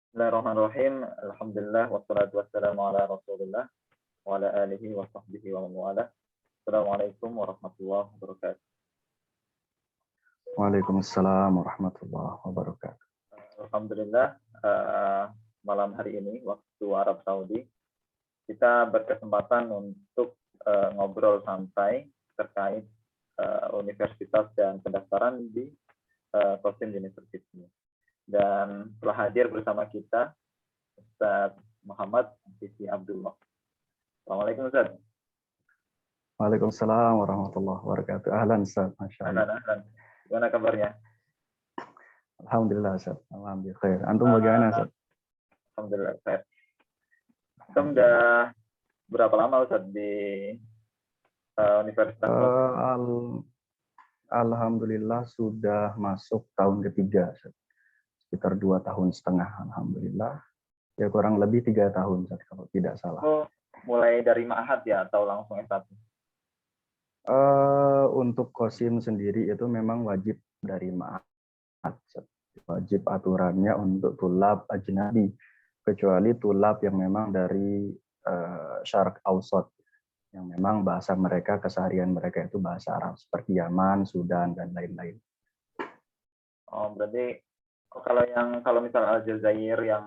Bismillahirrahmanirrahim. Alhamdulillah wassalatu wassalamu ala Rasulillah wa ala alihi wa sahbihi wa man walah. Assalamualaikum warahmatullahi wabarakatuh. Waalaikumsalam warahmatullahi wabarakatuh. Alhamdulillah malam hari ini waktu Arab Saudi kita berkesempatan untuk ngobrol santai terkait universitas dan pendaftaran di Qasim University. Dan telah hadir bersama kita Ustaz Muhammad Sisi Abdullah. Assalamualaikum Ustaz. Waalaikumsalam warahmatullahi wabarakatuh. Ahlan Ustaz, Masya Allah. Ahlan. Gimana kabarnya? Alhamdulillah Ustaz. Alhamdulillah khair. Antum bagaimana Ustaz? Alhamdulillah khair. Sudah berapa lama Ustaz di Universitas? Alhamdulillah sudah masuk tahun ketiga Ustaz. Sekitar 2,5 tahun, alhamdulillah. Ya kurang lebih 3 tahun kalau tidak salah. Oh, mulai dari ma'had ya atau langsung S1? Untuk Qasim sendiri itu memang wajib dari ma'had. Wajib aturannya untuk tulab ajnabi, kecuali tulab yang memang dari Syarq Awsat, yang memang bahasa mereka, keseharian mereka itu bahasa Arab, seperti Yaman, Sudan, dan lain-lain. Oh, berarti kalau misal Aljazair yang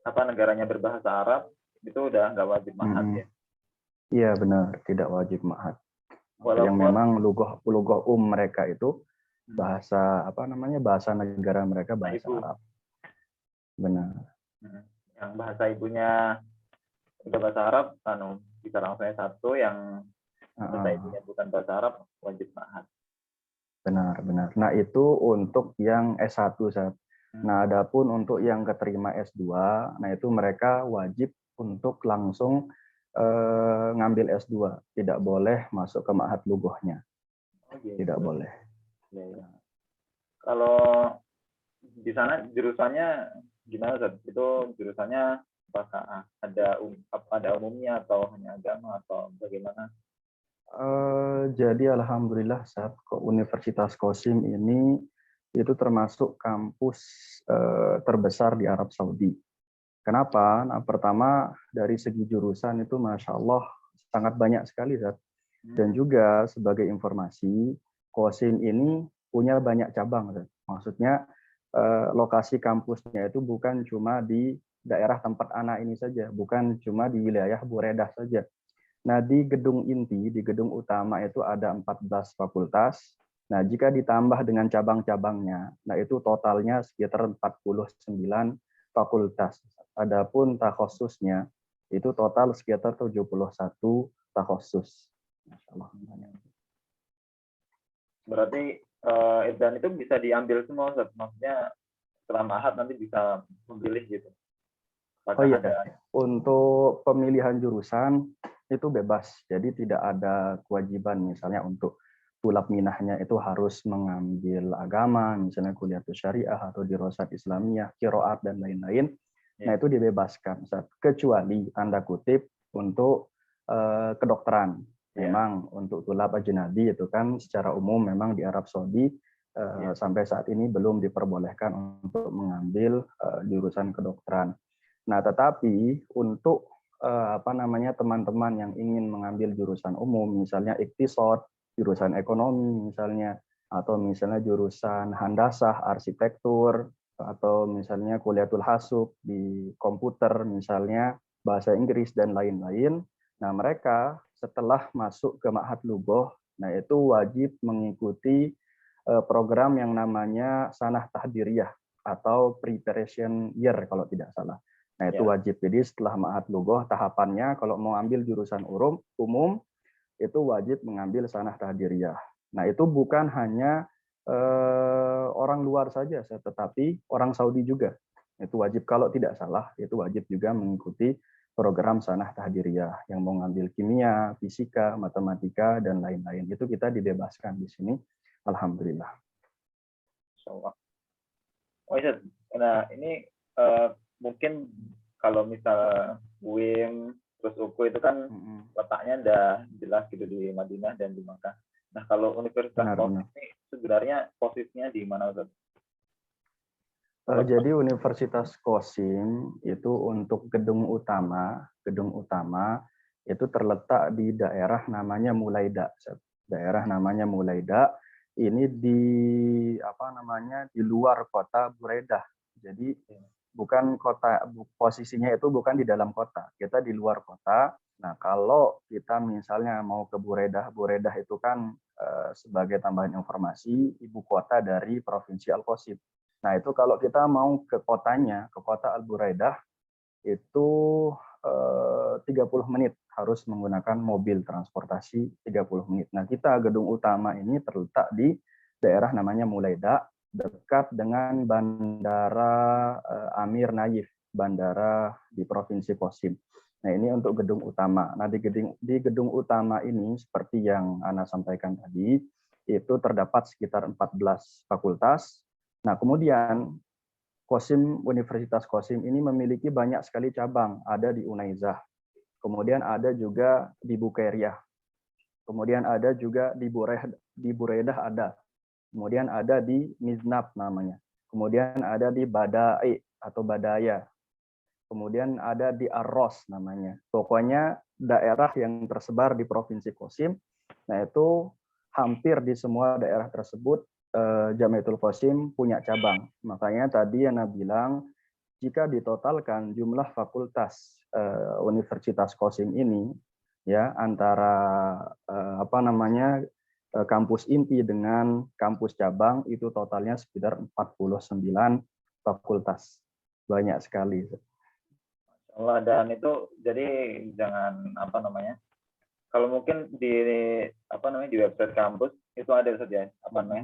negaranya berbahasa Arab itu udah nggak wajib ma'had ya? Iya benar, tidak wajib ma'had. Yang Walaupun memang lughah mereka itu bahasa bahasa negara mereka bahasa Arab. Benar. Yang bahasa ibunya udah bahasa Arab, bisa langsung S1, yang bahasa ibunya bukan bahasa Arab wajib ma'had. Benar. Nah, itu untuk yang S1, Ustaz. Nah, adapun untuk yang keterima S2, nah itu mereka wajib untuk langsung ngambil S2. Tidak boleh masuk ke ma'had lughahnya. Tidak boleh. Ya. Kalau di sana jurusannya gimana, Ustaz? Itu jurusannya apakah ada umumnya atau hanya agama atau bagaimana? Jadi alhamdulillah saat Universitas Qasim ini itu termasuk kampus terbesar di Arab Saudi. Kenapa? Nah, pertama dari segi jurusan itu Masya Allah sangat banyak sekali, Zat. Dan juga sebagai informasi, Qasim ini punya banyak cabang, Zat. Maksudnya lokasi kampusnya itu bukan cuma di daerah tempat anak ini saja, bukan cuma di wilayah Buredah saja. Nah, di gedung inti, di gedung utama itu ada 14 fakultas. Nah, jika ditambah dengan cabang-cabangnya, nah itu totalnya sekitar 49 fakultas. Adapun takhususnya itu total sekitar 71 takhusus. Berarti dan itu bisa diambil semua, maksudnya setelah ma'had nanti bisa memilih gitu. Oh iya, untuk pemilihan jurusan itu bebas, jadi tidak ada kewajiban misalnya untuk tulab minahnya itu harus mengambil agama, misalnya kuliah syariah atau dirosat Islamiyah, qiraat dan lain-lain. Nah itu dibebaskan, kecuali tanda kutip untuk kedokteran. Memang untuk tulab ajnabi itu kan secara umum memang di Arab Saudi sampai saat ini belum diperbolehkan untuk mengambil jurusan kedokteran. Nah, tetapi untuk teman-teman yang ingin mengambil jurusan umum, misalnya iktisad, jurusan ekonomi misalnya, atau misalnya jurusan handasah, arsitektur, atau misalnya kuliatul hasub di komputer, misalnya bahasa Inggris dan lain-lain. Nah, mereka setelah masuk ke ma'had lughah, nah itu wajib mengikuti program yang namanya sanah tahdiriyah atau preparation year kalau tidak salah. Nah, itu wajib. Jadi setelah ma'had lughah tahapannya kalau mau ambil jurusan umum itu wajib mengambil sanah tahdiriyah. Nah, itu bukan hanya orang luar saja, tetapi orang Saudi juga. Itu wajib, kalau tidak salah, itu wajib juga mengikuti program sanah tahdiriyah. Yang mau ngambil kimia, fisika, matematika, dan lain-lain. Itu kita dibebaskan di sini. Alhamdulillah. Oh iya, nah ini mungkin kalau misal UIM terus UKU itu kan letaknya udah jelas gitu di Madinah dan di Makkah. Nah, kalau Universitas Qasim ini sebenarnya posisinya di mana, Ustaz? Jadi Universitas Qasim itu untuk gedung utama itu terletak di daerah namanya Mulaida. Daerah namanya Mulaida ini di di luar kota Buredah. Jadi bukan kota, posisinya itu bukan di dalam kota, kita di luar kota. Nah, kalau kita misalnya mau ke Buredah, Buredah itu kan sebagai tambahan informasi ibu kota dari Provinsi Al-Qasim. Nah, itu kalau kita mau ke kotanya, ke kota Al-Buraidah, itu 30 menit harus menggunakan mobil transportasi 30 menit. Nah, kita gedung utama ini terletak di daerah namanya Mulaida, dekat dengan Bandara Amir Nayif, bandara di Provinsi Qasim. Nah, ini untuk gedung utama. Nah, di gedung utama ini, seperti yang Ana sampaikan tadi, itu terdapat sekitar 14 fakultas. Nah, kemudian Universitas Qasim ini memiliki banyak sekali cabang. Ada di Unaizah, kemudian ada juga di Bukairiyah, kemudian ada juga di Buredah ada, kemudian ada di Miznab namanya, kemudian ada di Badai atau Badaya, kemudian ada di Arros namanya. Pokoknya daerah yang tersebar di Provinsi Qasim. Nah, itu hampir di semua daerah tersebut Jamiatul Qasim punya cabang. Makanya tadi Yana bilang jika ditotalkan jumlah fakultas Universitas Qasim ini ya antara kampus inti dengan kampus cabang itu totalnya sekitar 49 fakultas. Banyak sekali. Allah, dan itu jadi jangan kalau mungkin di di website kampus itu ada saja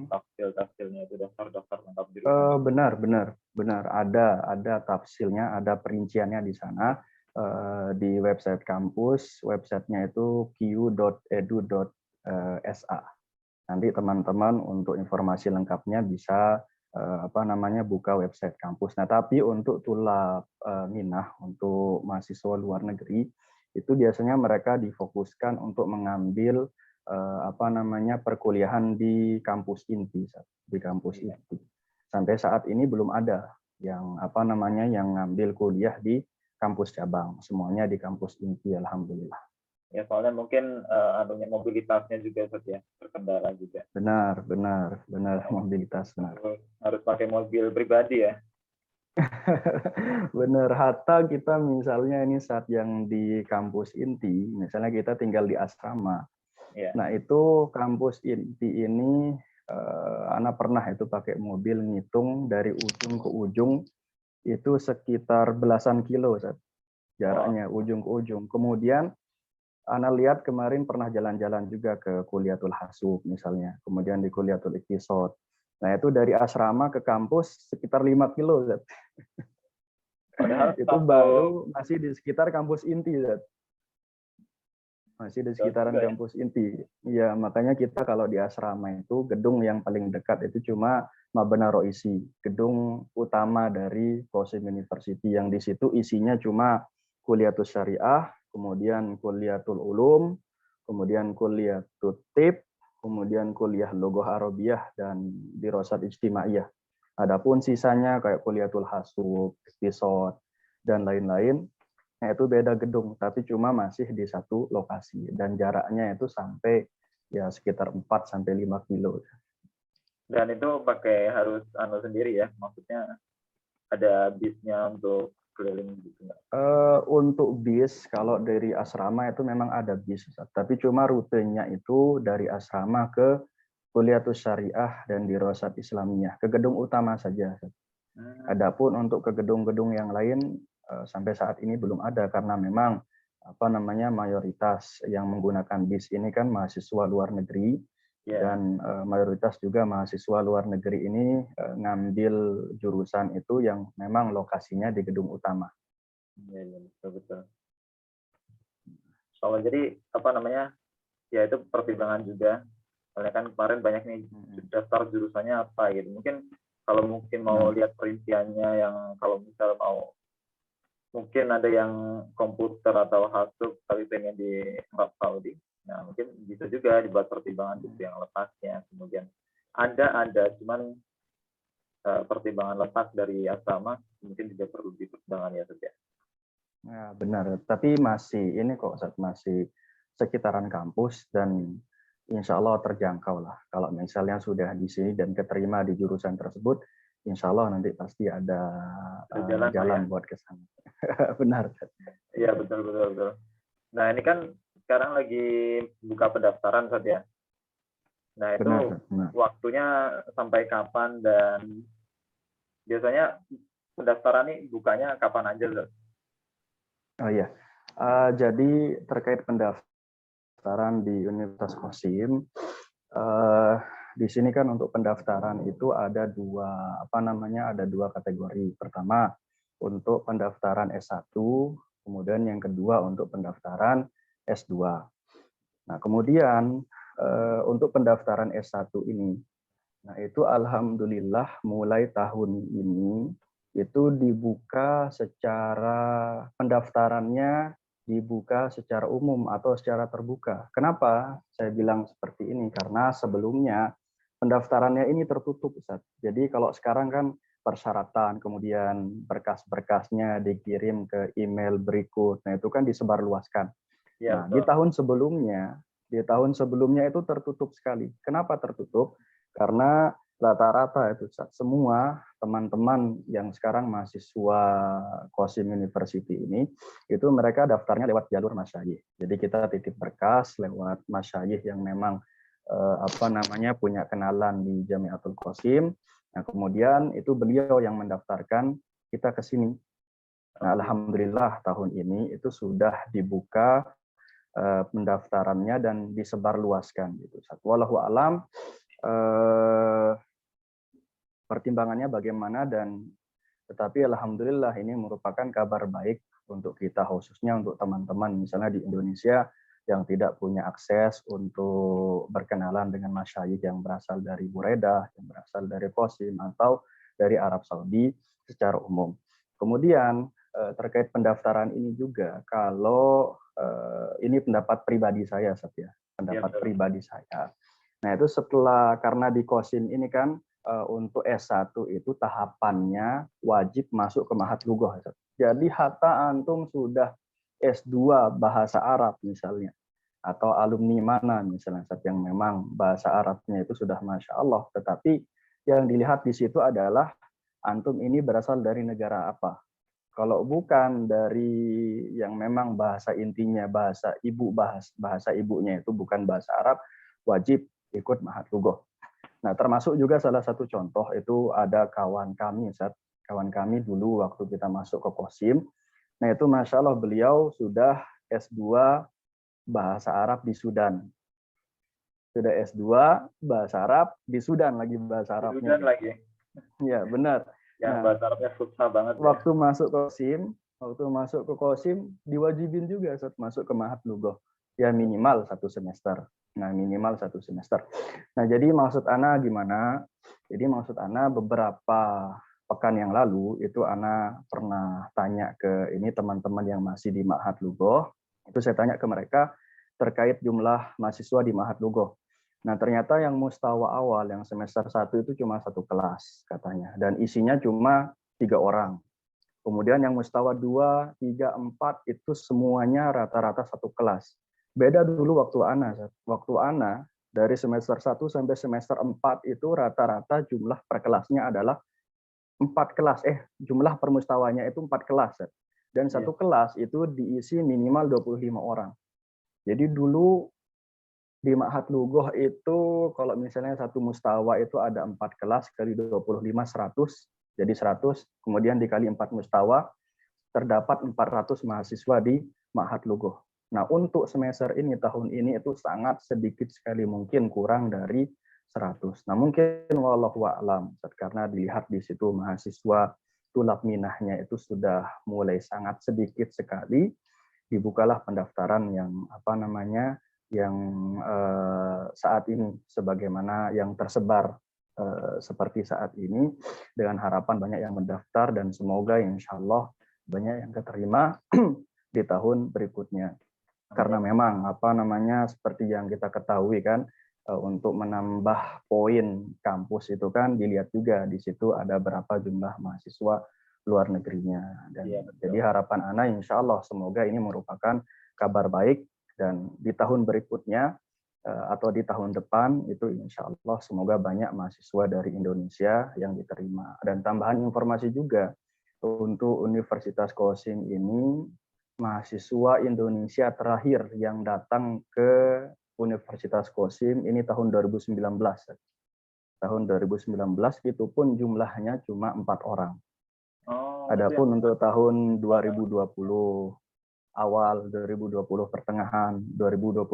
tafsil-tafsilnya, itu daftar lengkap jurusan. Benar ada tafsilnya, ada perinciannya di sana di website kampus. Websitenya itu q.edu.sa. Nanti teman-teman untuk informasi lengkapnya bisa buka website kampus. Nah, tapi untuk tulab minah untuk mahasiswa luar negeri itu biasanya mereka difokuskan untuk mengambil perkuliahan di kampus inti, Sampai saat ini belum ada yang yang ngambil kuliah di kampus cabang. Semuanya di kampus inti, alhamdulillah. Ya, soalnya mungkin mobilitasnya juga ya terkendala juga. Benar, mobilitas benar. Harus pakai mobil pribadi ya. Benar, hatta kita misalnya ini saat yang di kampus inti, misalnya kita tinggal di asrama. Yeah. Nah, itu kampus inti ini Ana pernah itu pakai mobil ngitung dari ujung ke ujung itu sekitar belasan kilo jaraknya ujung ke ujung. Kemudian Ana lihat kemarin pernah jalan-jalan juga ke Kuliatul Hasub misalnya, kemudian di Kuliatul Iqtisad. Nah, itu dari asrama ke kampus sekitar 5 kilo. Padahal itu baru masih di sekitar kampus inti. Masih di sekitaran kampus inti. Iya, makanya kita kalau di asrama itu gedung yang paling dekat itu cuma Mabna Roisi, gedung utama dari Qasim University, yang di situ isinya cuma Kuliatul Syariah, kemudian Kuliatul Ulum, kemudian Kuliatul Tib, kemudian Kuliah Logoh Arabiyah dan Dirosat Ijtimaiyah. Adapun sisanya kayak Kuliatul Hasub, Iqtisad, dan lain-lain, nah itu beda gedung, tapi cuma masih di satu lokasi dan jaraknya itu sampai ya sekitar 4-5 kilo. Dan itu pakai harus sendiri ya, maksudnya ada bisnya untuk keliling gitu nggak? Untuk bis kalau dari asrama itu memang ada bis, tapi cuma rutenya itu dari asrama ke Kuliatul Syariah dan Dirosat Islamiyah, ke gedung utama saja. Adapun untuk ke gedung-gedung yang lain sampai saat ini belum ada, karena memang mayoritas yang menggunakan bis ini kan mahasiswa luar negeri, dan mayoritas juga mahasiswa luar negeri ini ngambil jurusan itu yang memang lokasinya di gedung utama. Iya, betul. Soalnya jadi ya itu pertimbangan juga. Soalnya kan kemarin banyak nih daftar jurusannya apa gitu. Kalau mungkin mau lihat perinciannya, yang kalau misal mau mungkin ada yang komputer atau hasub tapi pengen di Arab Saudi, nah mungkin bisa juga dibuat pertimbangan gitu yang letaknya. Kemudian ada cuman pertimbangan letak dari asrama mungkin juga perlu dipertimbangkan ya Ustaz ya. Ya, benar. Tapi masih ini kok Ustaz, masih sekitaran kampus dan insya Allah terjangkau lah. Kalau misalnya sudah di sini dan keterima di jurusan tersebut, insya Allah nanti pasti ada jalan buat ke sana. Benar. Iya betul betul. Nah ini kan sekarang lagi buka pendaftaran Ustaz ya. Nah itu benar. Waktunya sampai kapan dan biasanya pendaftaran ini bukanya kapan aja Ustaz? Oh iya, jadi terkait pendaftaran di Universitas Qasim, di sini kan untuk pendaftaran itu ada dua kategori. Pertama untuk pendaftaran S1, kemudian yang kedua untuk pendaftaran S2. Nah kemudian untuk pendaftaran S1 ini, nah itu alhamdulillah mulai tahun ini itu dibuka secara pendaftarannya dibuka secara umum atau secara terbuka. Kenapa saya bilang seperti ini? Karena sebelumnya pendaftarannya ini tertutup, Ustaz. Jadi kalau sekarang kan persyaratan, kemudian berkas-berkasnya dikirim ke email berikut. Nah, itu kan disebarluaskan. Ya, nah, di tahun sebelumnya itu tertutup sekali. Kenapa tertutup? Karena rata-rata itu semua teman-teman yang sekarang mahasiswa Qasim University ini itu mereka daftarnya lewat jalur masyayikh. Jadi kita titip berkas lewat masyayikh yang memang punya kenalan di Jamiatul Qasim. Nah, kemudian itu beliau yang mendaftarkan kita ke sini. Nah, alhamdulillah tahun ini itu sudah dibuka pendaftarannya dan disebarluaskan gitu. Wallahu alam pertimbangannya bagaimana tetapi alhamdulillah ini merupakan kabar baik untuk kita khususnya untuk teman-teman misalnya di Indonesia yang tidak punya akses untuk berkenalan dengan masyayikh yang berasal dari Buraidah, yang berasal dari Qasim atau dari Arab Saudi secara umum. Kemudian terkait pendaftaran ini juga kalau ini pendapat pribadi saya Satya, pribadi saya. Nah itu karena di Qasim ini kan untuk S1 itu tahapannya wajib masuk ke Ma'had Lughah. Jadi hatta antum sudah S2 bahasa Arab misalnya, atau alumni mana misalnya yang memang bahasa Arabnya itu sudah Masya Allah, tetapi yang dilihat di situ adalah antum ini berasal dari negara apa. Kalau bukan dari yang memang bahasa intinya, bahasa ibunya itu bukan bahasa Arab, wajib ikut Ma'had Lughah. Nah, termasuk juga salah satu contoh itu ada kawan kami dulu waktu kita masuk ke Qasim. Nah, itu Masya Allah beliau sudah S2 bahasa Arab di Sudan. Sudah S2 bahasa Arab di Sudan lagi bahasa Arabnya. Sudan lagi. Iya, benar. Yang bahasa Arabnya susah banget. Waktu masuk ke Qasim diwajibin juga masuk ke Ma'had Lughah. Ya minimal 1 semester. Nah, minimal 1 semester. Nah, jadi maksud Ana gimana? Jadi maksud Ana beberapa pekan yang lalu itu Ana pernah tanya ke ini teman-teman yang masih di Ma'had Lughah. Itu saya tanya ke mereka terkait jumlah mahasiswa di Ma'had Lughah. Nah, ternyata yang mustawa awal yang semester 1 itu cuma 1 kelas katanya dan isinya cuma 3 orang. Kemudian yang mustawa 2, 3, 4 itu semuanya rata-rata 1 kelas. Beda dulu waktu Ana dari semester 1 sampai semester 4 itu rata-rata jumlah per kelasnya adalah 4 kelas. Jumlah per mustawanya itu 4 kelas. Dan 1 kelas itu diisi minimal 25 orang. Jadi dulu di Ma'had Lughah itu kalau misalnya 1 mustawa itu ada 4 kelas kali 25 100, jadi 100, kemudian dikali 4 mustawa terdapat 400 mahasiswa di Ma'had Lughah. Nah, untuk semester ini tahun ini itu sangat sedikit sekali, mungkin kurang dari 100. Nah, mungkin wallahu a'lam karena dilihat di situ mahasiswa tulab minahnya itu sudah mulai sangat sedikit sekali, dibukalah pendaftaran yang yang saat ini sebagaimana yang tersebar seperti saat ini dengan harapan banyak yang mendaftar dan semoga insya Allah banyak yang keterima di tahun berikutnya. Karena memang seperti yang kita ketahui kan untuk menambah poin kampus itu kan dilihat juga di situ ada berapa jumlah mahasiswa luar negerinya. Dan jadi harapan Ana insya Allah semoga ini merupakan kabar baik dan di tahun berikutnya atau di tahun depan itu insya Allah semoga banyak mahasiswa dari Indonesia yang diterima. Dan tambahan informasi juga untuk Universitas Kosim ini mahasiswa Indonesia terakhir yang datang ke Universitas Kosim ini tahun 2019. Tahun 2019 itu pun jumlahnya cuma 4 orang. Adapun untuk tahun 2020 awal, 2020 pertengahan, 2021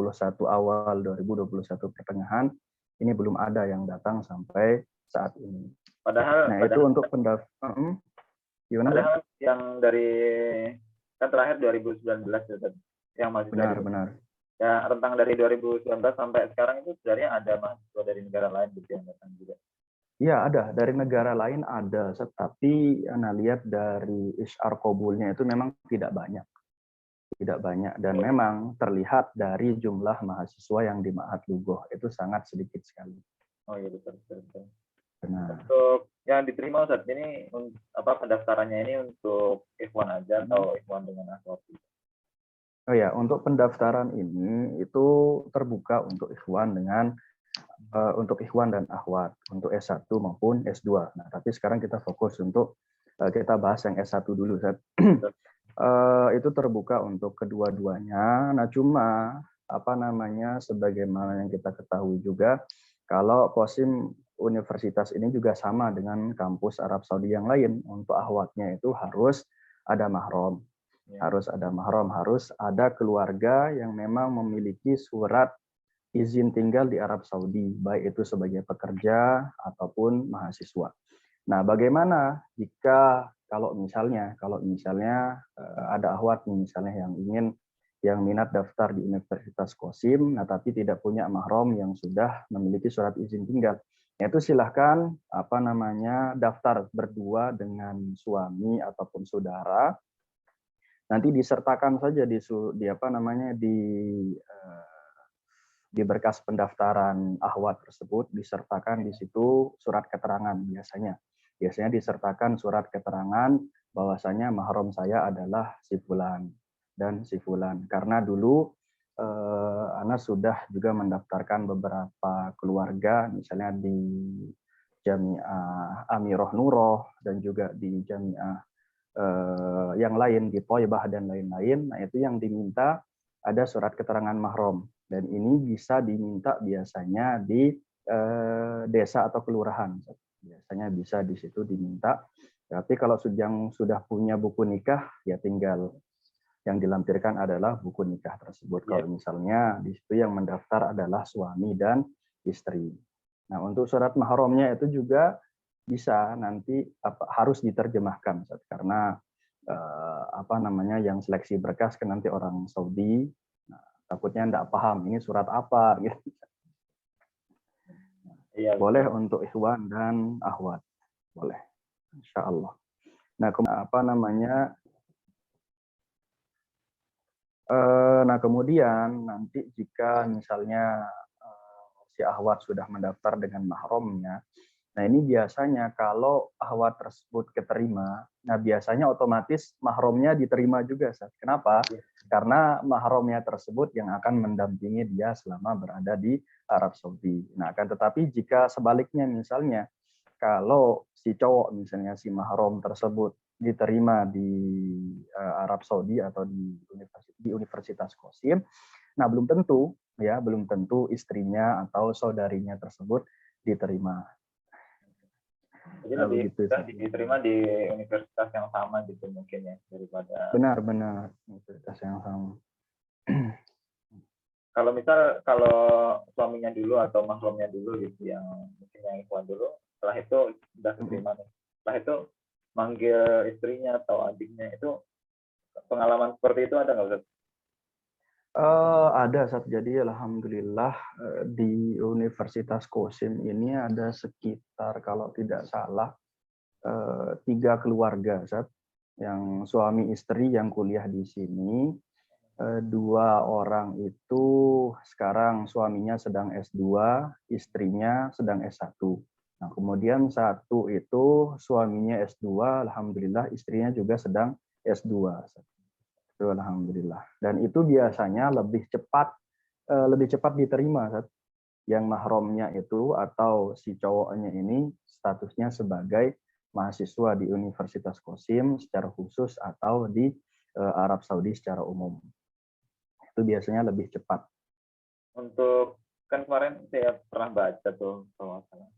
awal, 2021 pertengahan, ini belum ada yang datang sampai saat ini. Padahal untuk pendaftaran, padahal yang dari kan terakhir 2019 yang masih benar. Ya, rentang dari 2019 sampai sekarang itu sebenarnya ada mahasiswa dari negara lain yang datang juga. Iya, ada. Dari negara lain ada. Tapi Anda lihat dari isyar qabulnya itu memang tidak banyak. Tidak banyak. Dan memang terlihat dari jumlah mahasiswa yang di Ma'had Lugoh itu sangat sedikit sekali. Oh iya, betul. Benar. Untuk yang diterima Ustaz, ini pendaftarannya ini untuk ikhwan aja atau ikhwan dengan akhwat? Oh ya, untuk pendaftaran ini itu terbuka untuk ikhwan dengan untuk ikhwan dan akhwat, untuk S1 maupun S2. Nah, tapi sekarang kita fokus untuk kita bahas yang S1 dulu. Itu terbuka untuk kedua-duanya. Nah, cuma sebagaimana yang kita ketahui juga, kalau Kosim Universitas ini juga sama dengan kampus Arab Saudi yang lain. Untuk akhwatnya itu harus ada mahram. Harus ada mahram, harus ada keluarga yang memang memiliki surat izin tinggal di Arab Saudi, baik itu sebagai pekerja ataupun mahasiswa. Nah, bagaimana jika kalau misalnya ada akhwat misalnya yang minat daftar di Universitas Kosim, nah tapi tidak punya mahram yang sudah memiliki surat izin tinggal, yaitu silahkan daftar berdua dengan suami ataupun saudara. Nanti disertakan saja di berkas pendaftaran akhwat tersebut disertakan di situ surat keterangan biasanya disertakan surat keterangan bahwasanya mahram saya adalah si fulan dan si fulan, karena dulu Ana sudah juga mendaftarkan beberapa keluarga misalnya di Jami'ah Amirah Nuroh dan juga di Jami'ah yang lain di Thaibah dan lain-lain. Nah, itu yang diminta ada surat keterangan mahram, dan ini bisa diminta biasanya di desa atau kelurahan. Biasanya bisa di situ diminta. Tapi kalau sudah punya buku nikah, ya tinggal yang dilampirkan adalah buku nikah tersebut. Kalau misalnya di situ yang mendaftar adalah suami dan istri. Nah, untuk surat mahramnya itu juga bisa nanti harus diterjemahkan, karena yang seleksi berkas kan nanti orang Saudi, nah, takutnya enggak paham ini surat apa gitu. Boleh untuk ikhwan dan akhwat, boleh, insya Allah. Nah, kemudian nanti jika misalnya si akhwat sudah mendaftar dengan mahramnya, nah ini biasanya kalau akhwat tersebut keterima, nah biasanya otomatis mahramnya diterima juga. Kenapa? Karena mahramnya tersebut yang akan mendampingi dia selama berada di Arab Saudi. Nah, akan tetapi jika sebaliknya misalnya kalau si cowok misalnya si mahram tersebut diterima di Arab Saudi atau di Universitas Kosim, nah belum tentu istrinya atau saudarinya tersebut diterima. Jadi lebih diterima di universitas yang sama gitu mungkin ya daripada. Benar universitas yang sama. Kalau suaminya dulu atau mahramnya dulu gitu yang mungkin yang ikhwan dulu, setelah itu sudah diterima nih. Setelah itu manggil istrinya atau adiknya, itu pengalaman seperti itu ada nggak Ustaz? Ada, Ustaz. Jadi alhamdulillah di Universitas Kosim ini ada sekitar kalau tidak salah 3 keluarga, Ustaz, yang suami istri yang kuliah di sini. Dua orang itu sekarang suaminya sedang S2, istrinya sedang S1. Nah, kemudian satu itu suaminya S2, alhamdulillah istrinya juga sedang S2. Itu alhamdulillah. Dan itu biasanya lebih cepat diterima, Sat. Yang mahromnya itu atau si cowoknya ini statusnya sebagai mahasiswa di Universitas Qasim secara khusus atau di Arab Saudi secara umum. Itu biasanya lebih cepat. Untuk kan kemarin saya pernah baca tuh kalau salah.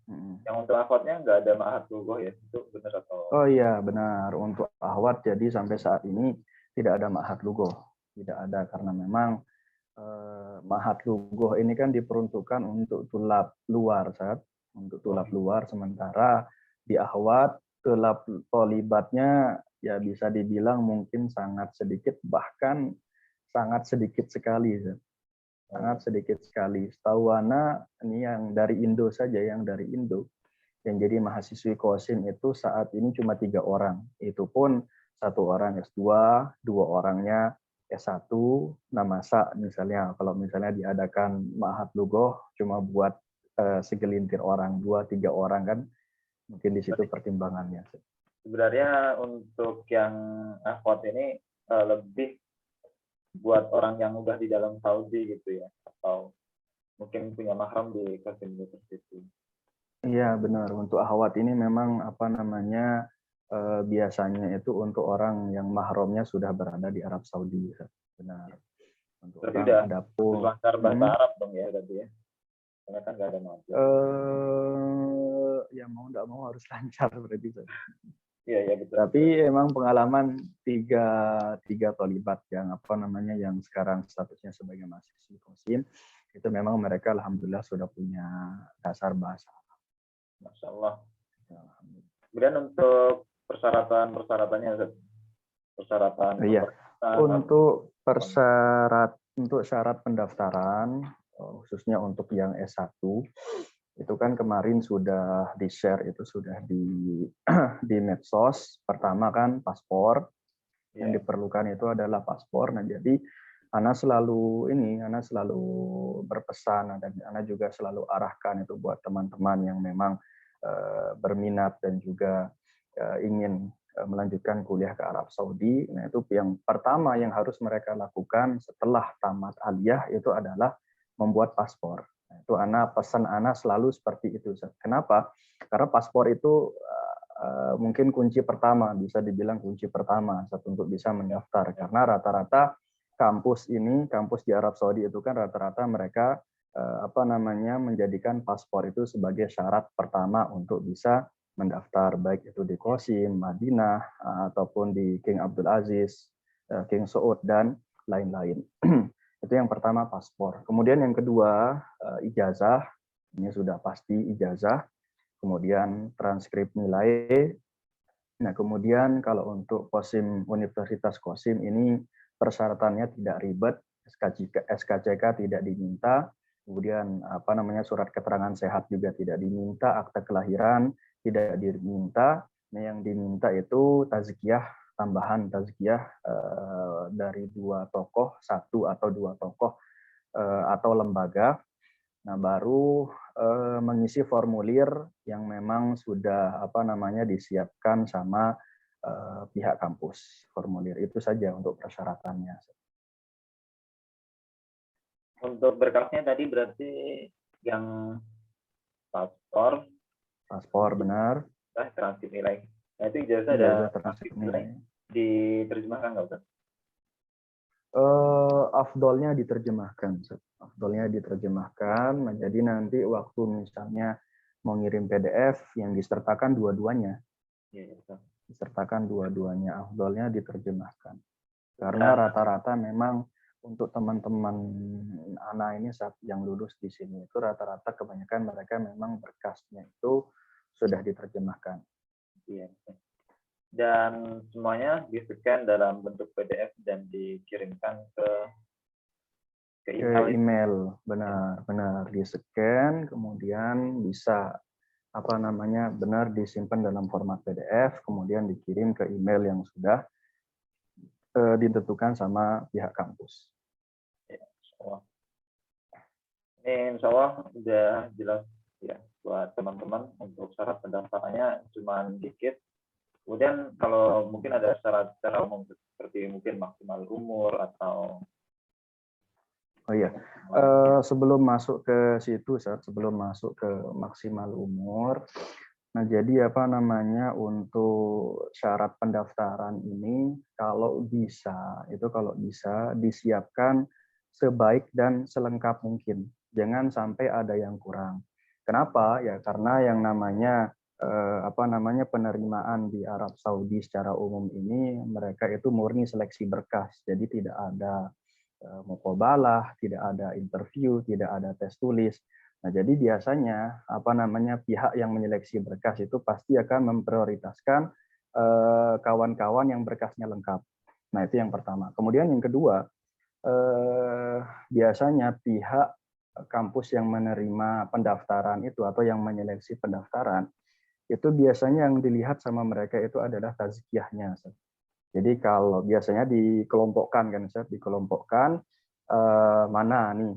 Yang untuk akhwatnya nggak ada ma'had lughah ya, itu benar atau? Oh iya benar, untuk akhwat jadi sampai saat ini tidak ada ma'had lughah, tidak ada karena memang ma'had lughah ini kan diperuntukkan untuk tulab luar untuk tulab luar, sementara di akhwat tulab tolibatnya ya bisa dibilang mungkin sangat sedikit, bahkan sangat sedikit sekali. Sangat sedikit sekali. Setahu Ana, ini yang dari Indo saja, yang dari Indo. Yang jadi mahasiswi Qasim itu saat ini cuma 3 orang. Itu pun 1 orang S2, 2 orangnya S1. Nah masa misalnya, kalau misalnya diadakan ma'had lughah cuma buat segelintir orang, 2-3 orang kan, mungkin di situ pertimbangannya. Sebenarnya untuk yang akhwat ini lebih buat orang yang udah di dalam Saudi gitu ya, atau mungkin punya mahram di Qasim University. Iya benar, untuk akhwat ini memang biasanya itu untuk orang yang mahromnya sudah berada di Arab Saudi. Benar. Untuk berarti orang udah adapun lancar bahasa Arab dong ya berarti ya, karena kan nggak ada mahasiswa. Ya mau nggak mau harus lancar berarti. Iya betul. Tapi emang pengalaman tiga tolibat yang yang sekarang statusnya sebagai mahasiswa Qasim itu memang mereka alhamdulillah sudah punya dasar bahasa. Masya Allah. Kemudian untuk persyaratannya, persyaratan. Iya. Untuk syarat pendaftaran, khususnya untuk yang S1, itu kan kemarin sudah di-share, itu sudah di medsos. Pertama kan paspor, yang diperlukan itu adalah paspor. Nah, jadi Ana selalu berpesan dan Ana juga selalu arahkan itu buat teman-teman yang memang berminat dan juga ingin melanjutkan kuliah ke Arab Saudi. Nah, itu yang pertama yang harus mereka lakukan setelah tamat aliyah itu adalah membuat paspor. Nah, itu pesan Ana selalu seperti itu. Kenapa? Karena paspor itu mungkin kunci pertama, bisa dibilang kunci pertama untuk bisa mendaftar. Karena rata-rata kampus di Arab Saudi itu kan rata-rata mereka menjadikan paspor itu sebagai syarat pertama untuk bisa mendaftar, baik itu di Qasim, Madinah, ataupun di King Abdul Aziz, King Saud, dan lain-lain. Itu yang pertama paspor. Kemudian yang kedua ijazah, ini sudah pasti ijazah. Kemudian transkrip nilai. Nah, kemudian kalau untuk Qasim Universitas Qasim ini persyaratannya tidak ribet, SKCK tidak diminta, kemudian surat keterangan sehat juga tidak diminta, akta kelahiran tidak diminta. Nah, yang diminta itu tambahan tazkiyah dari 2 tokoh, 1 atau 2 tokoh atau lembaga. Nah, baru mengisi formulir yang memang sudah disiapkan sama pihak kampus. Formulir itu saja untuk persyaratannya. Untuk berkasnya tadi berarti yang paspor benar. Transkrip nilai. Nah, itu ijazah ada transkrip nilai. Diterjemahkan nggak, Ustaz? Afdolnya diterjemahkan. Nah, jadi nanti waktu misalnya mau ngirim PDF yang disertakan dua-duanya. Disertakan dua-duanya, afdolnya diterjemahkan. Karena rata-rata memang untuk teman-teman Ana ini yang lulus di sini itu rata-rata kebanyakan mereka memang berkasnya itu sudah diterjemahkan. Iya. Dan semuanya di-scan dalam bentuk PDF dan dikirimkan ke email. Benar di-scan, kemudian bisa benar disimpan dalam format PDF, kemudian dikirim ke email yang sudah ditentukan sama pihak kampus. Ya, ini insya Allah udah jelas ya buat teman-teman. Untuk syarat pendaftarannya cuma dikit. Kemudian kalau mungkin ada syarat secara umum seperti mungkin maksimal umur atau sebelum masuk ke situ, sebelum masuk ke maksimal umur, nah jadi apa namanya untuk syarat pendaftaran ini kalau bisa disiapkan sebaik dan selengkap mungkin. Jangan sampai ada yang kurang. Kenapa? Ya karena yang namanya penerimaan di Arab Saudi secara umum ini mereka itu murni seleksi berkas. Jadi tidak ada muqabalah, tidak ada interview, tidak ada tes tulis. Nah, jadi biasanya pihak yang menyeleksi berkas itu pasti akan memprioritaskan kawan-kawan yang berkasnya lengkap. Nah, itu yang pertama. Kemudian yang kedua, biasanya pihak kampus yang menerima pendaftaran itu atau yang menyeleksi pendaftaran itu biasanya yang dilihat sama mereka itu adalah tazkiyahnya. Jadi kalau biasanya dikelompokkan mana nih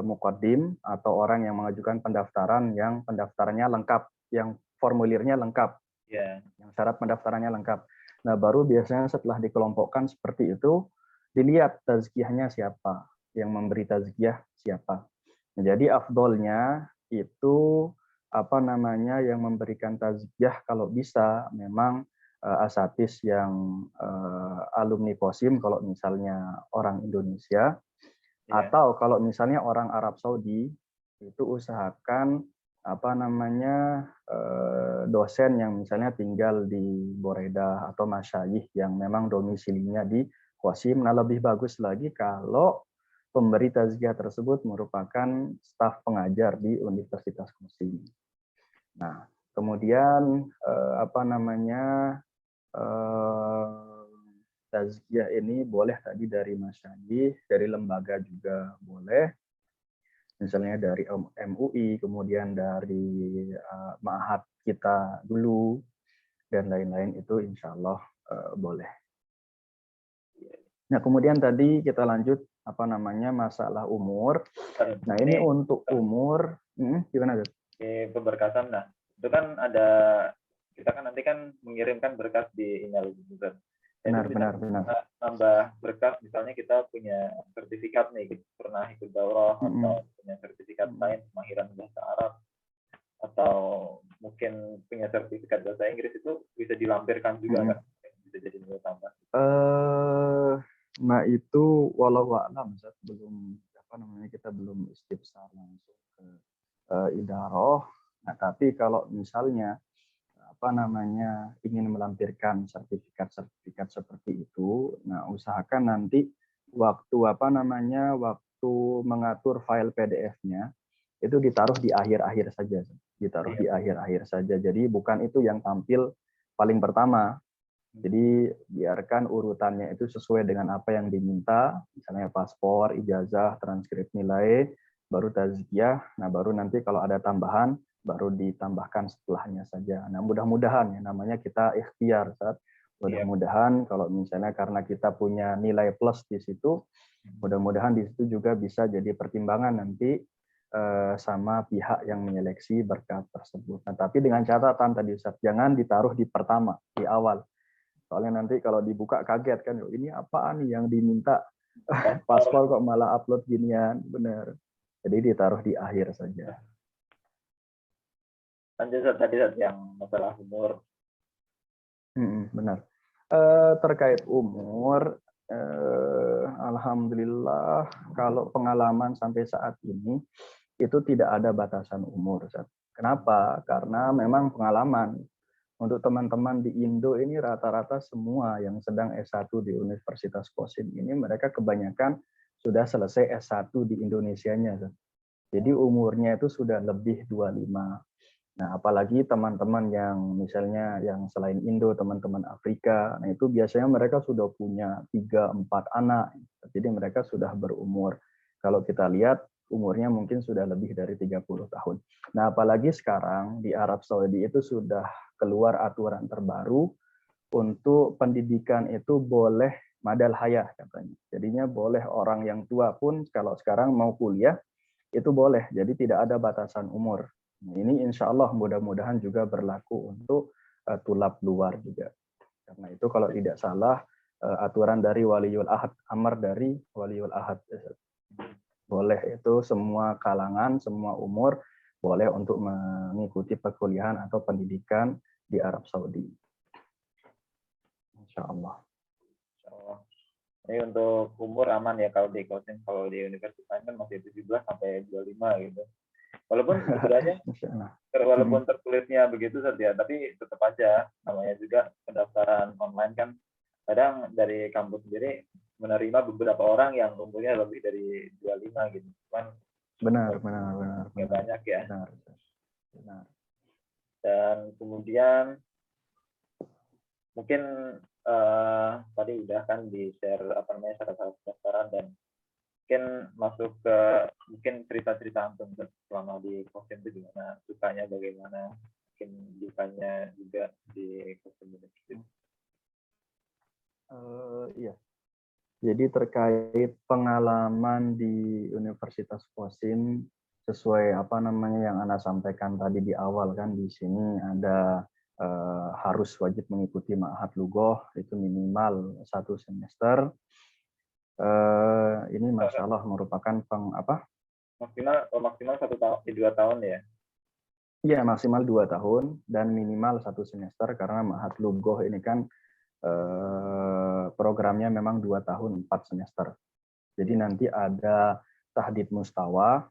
muqaddim atau orang yang mengajukan pendaftaran yang pendaftarannya lengkap, yang formulirnya lengkap, yang syarat pendaftarannya lengkap. Nah baru biasanya setelah dikelompokkan seperti itu dilihat tazkiyahnya siapa, yang memberi tazkiyah siapa. Nah, jadi afdolnya itu yang memberikan tazkiyah kalau bisa memang asatis yang alumni Qasim kalau misalnya orang Indonesia, atau kalau misalnya orang Arab Saudi itu usahakan dosen yang misalnya tinggal di Boreda atau masyayikh yang memang domisilinya di Qasim. Nah lebih bagus lagi kalau pemberi tazkiyah tersebut merupakan staf pengajar di Universitas Qasim. Nah kemudian tazkiyah ini boleh tadi dari masyayikh, dari lembaga juga boleh, misalnya dari MUI, kemudian dari ma'had kita dulu, dan lain-lain itu insya Allah boleh. Nah kemudian tadi kita lanjut masalah umur. Nah ini untuk umur, gimana tuh? Pemberkasan, nah itu kan ada, kita kan nanti kan mengirimkan berkas di email juga. Benar. Nambah berkas, misalnya kita punya sertifikat nih, kita pernah ikut daurah atau punya sertifikat lain kemahiran bahasa Arab, atau mungkin punya sertifikat bahasa Inggris, itu bisa dilampirkan juga kan? Bisa jadi nilai tambah. Nah itu walau a'lam, belum kita belum istifsar langsung ke idaroh. Nah tapi kalau misalnya ingin melampirkan sertifikat seperti itu, nah usahakan nanti waktu waktu mengatur file PDF-nya itu ditaruh di akhir-akhir saja, jadi bukan itu yang tampil paling pertama. Jadi biarkan urutannya itu sesuai dengan apa yang diminta, misalnya paspor, ijazah, transkrip nilai, baru tazkiyah. Nah baru nanti kalau ada tambahan baru ditambahkan setelahnya saja. Nah mudah-mudahan ya, namanya kita ikhtiar, mudah-mudahan kalau misalnya karena kita punya nilai plus di situ, mudah-mudahan di situ juga bisa jadi pertimbangan nanti sama pihak yang menyeleksi berkas tersebut. Nah tapi dengan catatan tadi Ustaz, jangan ditaruh di pertama, di awal. Soalnya nanti kalau dibuka kaget kan, ini apaan nih yang diminta, paspor kok malah upload ginian, benar. Jadi ditaruh di akhir saja. Lanjut tadi yang masalah umur. Benar. Terkait umur, alhamdulillah kalau pengalaman sampai saat ini itu tidak ada batasan umur. Kenapa? Karena memang pengalaman untuk teman-teman di Indo ini rata-rata semua yang sedang S1 di Universitas Qasim ini mereka kebanyakan sudah selesai S1 di Indonesianya. Jadi umurnya itu sudah lebih 25. Nah, apalagi teman-teman yang misalnya yang selain Indo, teman-teman Afrika, nah itu biasanya mereka sudah punya 3-4 anak. Jadi mereka sudah berumur. Kalau kita lihat umurnya mungkin sudah lebih dari 30 tahun. Nah, apalagi sekarang di Arab Saudi itu sudah keluar aturan terbaru untuk pendidikan itu boleh madal hayah katanya. Jadinya boleh orang yang tua pun kalau sekarang mau kuliah itu boleh. Jadi tidak ada batasan umur. Nah, ini insya Allah mudah-mudahan juga berlaku untuk tulab luar juga. Karena itu kalau tidak salah aturan dari waliul ahad, amar dari waliul ahad. Boleh itu semua kalangan, semua umur boleh untuk mengikuti perkuliahan atau pendidikan di Arab Saudi. Insya Allah. Ini untuk umur aman ya kalau di coaching, kalau di universitas kan masih 17 sampai 25 gitu. Walaupun sebenarnya walaupun tertulisnya begitu saja, tapi tetap aja namanya juga pendaftaran online kan kadang dari kampus sendiri menerima beberapa orang yang umurnya lebih dari 25 gitu. Cuman benar. Banyak ya. Benar. Dan kemudian mungkin tadi udah kan di share syarat-syarat pendaftaran dan mungkin masuk ke mungkin cerita-cerita antum selama di coaching itu gimana, sukanya bagaimana, mungkin dukanya juga di coaching itu. Iya. Jadi terkait pengalaman di Universitas Qasim sesuai yang Anda sampaikan tadi di awal kan, di sini ada harus wajib mengikuti ma'had lughah itu minimal 1 semester. Ini masya Allah merupakan maksimal 1 tahun 2 tahun ya? Iya, maksimal 2 tahun dan minimal 1 semester karena ma'had lughah ini kan programnya memang 2 tahun 4 semester. Jadi nanti ada tahdid mustawa,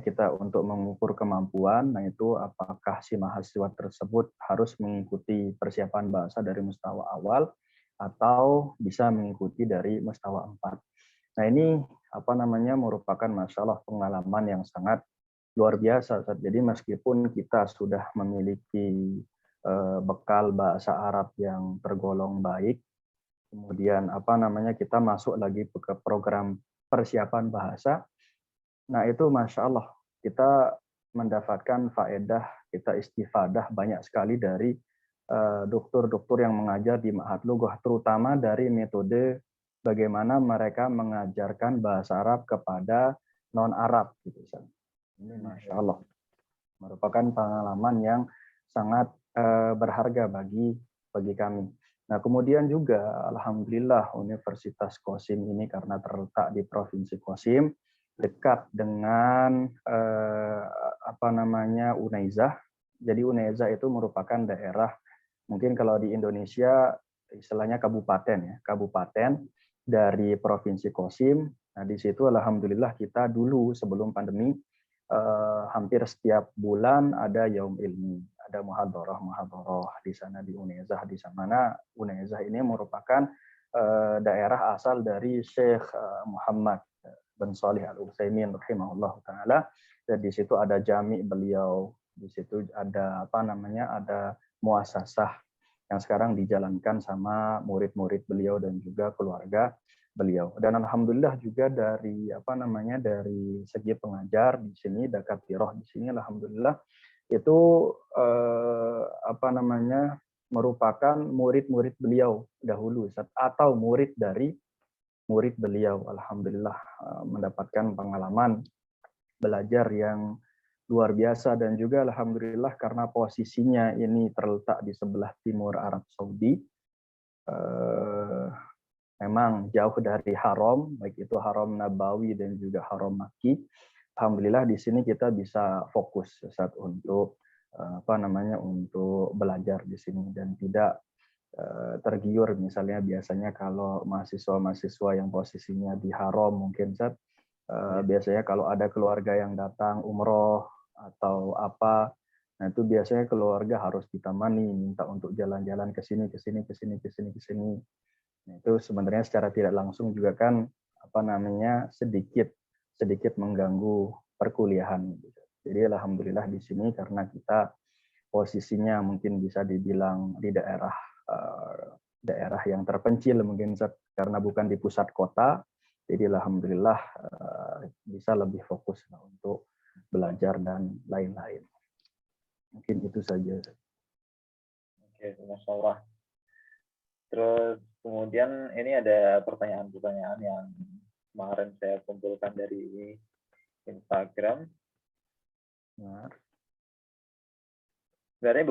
kita untuk mengukur kemampuan, nah itu apakah si mahasiswa tersebut harus mengikuti persiapan bahasa dari mustawa awal atau bisa mengikuti dari mustawa 4. Nah ini merupakan masalah pengalaman yang sangat luar biasa. Jadi meskipun kita sudah memiliki bekal bahasa Arab yang tergolong baik, kemudian kita masuk lagi ke program persiapan bahasa. Nah itu masya Allah kita mendapatkan faedah, kita istifadah banyak sekali dari dokter-dokter yang mengajar di Ma'had Lughah, terutama dari metode bagaimana mereka mengajarkan bahasa Arab kepada non-Arab gitu. Ini masya Allah merupakan pengalaman yang sangat berharga bagi kami. Nah, kemudian juga alhamdulillah Universitas Qasim ini karena terletak di Provinsi Qasim, dekat dengan Unaizah. Jadi Unaizah itu merupakan daerah, mungkin kalau di Indonesia istilahnya kabupaten dari Provinsi Qasim. Nah, di situ alhamdulillah kita dulu sebelum pandemi hampir setiap bulan ada Yaum Ilmi, ada muhadharah di sana di Unaizah, di mana Unaizah ini merupakan daerah asal dari Syekh Muhammad bin Shalih Al-Utsaimin rahimahullah taala. Dan di situ ada jami beliau, di situ ada ada muasasah yang sekarang dijalankan sama murid-murid beliau dan juga keluarga beliau. Dan alhamdulillah juga dari dari segi pengajar di sini, dakatiroh di sini alhamdulillah itu merupakan murid-murid beliau dahulu atau murid dari murid beliau. Alhamdulillah mendapatkan pengalaman belajar yang luar biasa dan juga alhamdulillah karena posisinya ini terletak di sebelah timur Arab Saudi, memang jauh dari haram, baik itu haram Nabawi dan juga haram Makki. Alhamdulillah di sini kita bisa fokus untuk untuk belajar di sini dan tidak tergiur. Misalnya biasanya kalau mahasiswa yang posisinya di haram mungkin biasanya kalau ada keluarga yang datang umroh atau apa, nah itu biasanya keluarga harus ditemani, minta untuk jalan-jalan ke sini. Nah, itu sebenarnya secara tidak langsung juga kan sedikit mengganggu perkuliahan. Jadi alhamdulillah di sini karena kita posisinya mungkin bisa dibilang di daerah yang terpencil mungkin karena bukan di pusat kota, jadi alhamdulillah bisa lebih fokus untuk belajar dan lain-lain. Mungkin itu saja. Oke, Masya Allah. Terus Kemudian ini ada pertanyaan-pertanyaan yang kemarin saya kumpulkan dari Instagram. Sebenarnya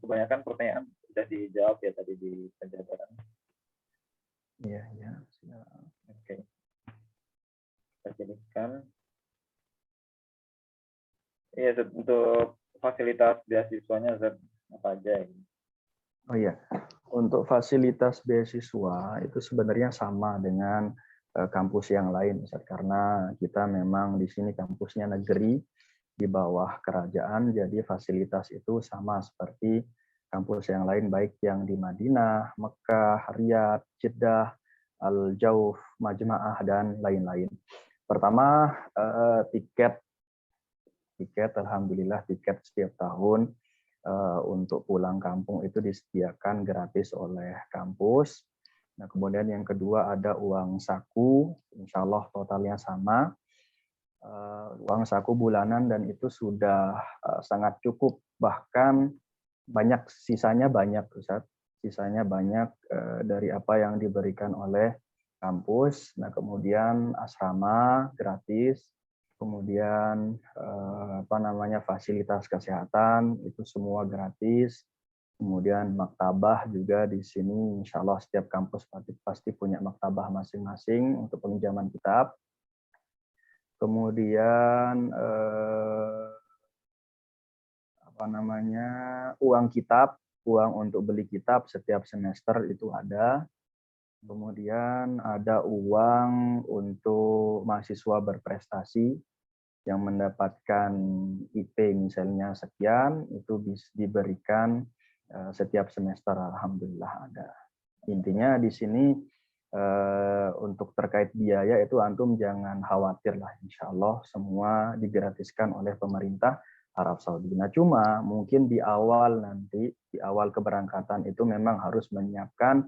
kebanyakan pertanyaan sudah dijawab ya tadi di penjabaran. Iya, ya. Oke. Kita jadikan. Iya, untuk fasilitas beasiswanya apa aja ini? Oh iya, untuk fasilitas beasiswa itu sebenarnya sama dengan kampus yang lain, Ustaz, karena kita memang di sini kampusnya negeri di bawah kerajaan, jadi fasilitas itu sama seperti kampus yang lain, baik yang di Madinah, Mekah, Riyadh, Jeddah, Al-Jauf, Majma'ah, dan lain-lain. Pertama, tiket, alhamdulillah tiket setiap tahun untuk pulang kampung itu disediakan gratis oleh kampus. Nah, kemudian yang kedua ada uang saku, insya Allah totalnya sama. Uang saku bulanan dan itu sudah sangat cukup, bahkan sisanya banyak, Ustaz. Sisanya banyak dari apa yang diberikan oleh kampus. Nah, kemudian asrama gratis, kemudian fasilitas kesehatan itu semua gratis. Kemudian maktabah juga di sini, insya Allah setiap kampus pasti punya maktabah masing-masing untuk peminjaman kitab. Kemudian uang kitab, uang untuk beli kitab setiap semester itu ada. Kemudian ada uang untuk mahasiswa berprestasi yang mendapatkan IP misalnya sekian, itu diberikan setiap semester, alhamdulillah ada. Intinya di sini untuk terkait biaya itu antum jangan khawatir lah, insya Allah semua digratiskan oleh pemerintah Arab Saudi. Nah, cuma mungkin di awal keberangkatan itu memang harus menyiapkan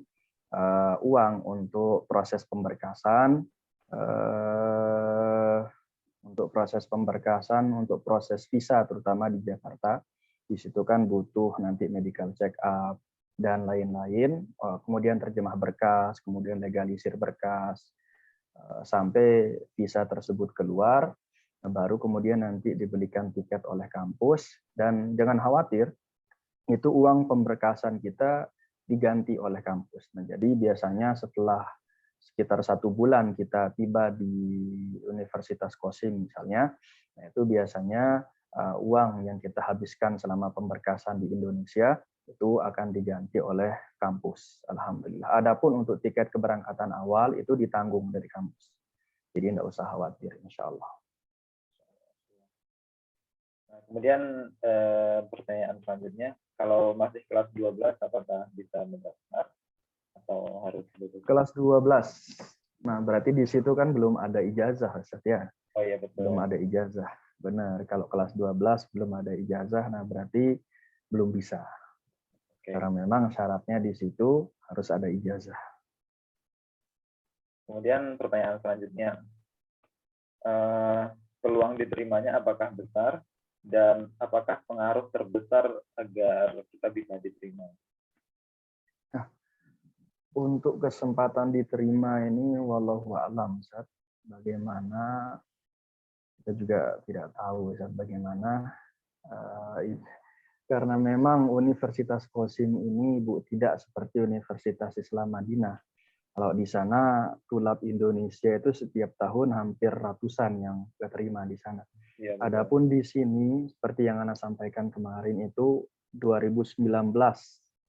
uang untuk proses pemberkasan, untuk proses visa terutama di Jakarta. Di situ kan butuh nanti medical check up dan lain-lain, kemudian terjemah berkas, kemudian legalisir berkas, sampai visa tersebut keluar, baru kemudian nanti dibelikan tiket oleh kampus. Dan jangan khawatir, itu uang pemberkasan kita diganti oleh kampus. Nah, jadi biasanya setelah sekitar 1 bulan kita tiba di Universitas Qasim misalnya, nah itu biasanya uang yang kita habiskan selama pemberkasan di Indonesia itu akan diganti oleh kampus. Alhamdulillah. Adapun untuk tiket keberangkatan awal itu ditanggung dari kampus. Jadi tidak usah khawatir, insya Allah. Nah, kemudian pertanyaan selanjutnya, kalau masih kelas 12 apakah bisa mendaftar atau harus lulus? Kelas 12. Nah, berarti di situ kan belum ada ijazah, Ustaz, ya. Oh iya, betul. Belum ada ijazah. Benar, kalau kelas 12 belum ada ijazah, nah berarti belum bisa. Okay. Karena memang syaratnya di situ harus ada ijazah. Kemudian pertanyaan selanjutnya, peluang diterimanya apakah besar? Dan apakah pengaruh terbesar agar kita bisa diterima? Nah, untuk kesempatan diterima ini, wallahu a'lam, Ustaz, bagaimana kita juga tidak tahu, Ustaz, bagaimana karena memang Universitas Qasim ini tidak seperti Universitas Islam Madinah. Kalau di sana tulab Indonesia itu setiap tahun hampir ratusan yang keterima di sana. Ya, adapun di sini seperti yang Ana sampaikan kemarin itu 2019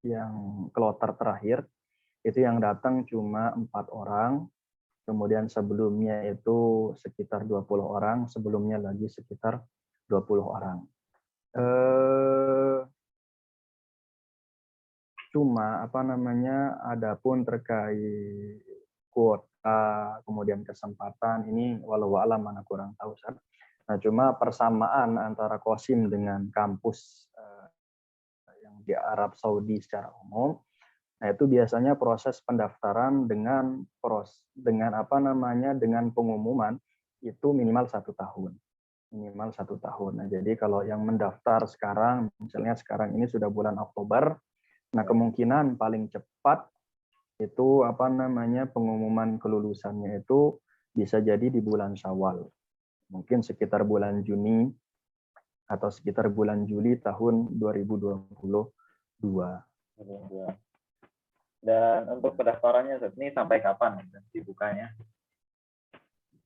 yang kloter terakhir itu yang datang cuma 4 orang. Kemudian sebelumnya itu sekitar 20 orang, sebelumnya lagi sekitar 20 orang. Cuma adapun terkait kuota, kemudian kesempatan ini walau alam mana kurang tahu, Ustaz. Nah, cuma persamaan antara Qasim dengan kampus yang di Arab Saudi secara umum, nah itu biasanya proses pendaftaran dengan pengumuman itu minimal 1 tahun. Minimal 1 tahun. Nah, jadi kalau yang mendaftar sekarang, misalnya sekarang ini sudah bulan Oktober, nah kemungkinan paling cepat itu apa namanya pengumuman kelulusannya itu bisa jadi di bulan Syawal. Mungkin sekitar bulan Juni atau sekitar bulan Juli tahun 2022. Dan untuk pendaftarannya ini sampai kapan dibukanya?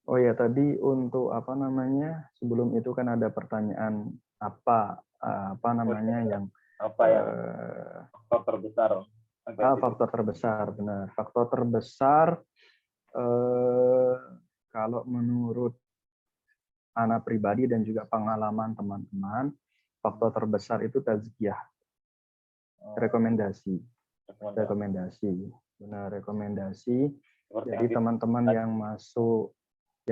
Oh ya, tadi untuk apa namanya, sebelum itu kan ada pertanyaan apa namanya yang faktor terbesar? Faktor terbesar, benar. Faktor terbesar kalau menurut Ana pribadi dan juga pengalaman teman-teman, faktor terbesar itu tazkiyah. Rekomendasi. Benar, rekomendasi. Jadi teman-teman yang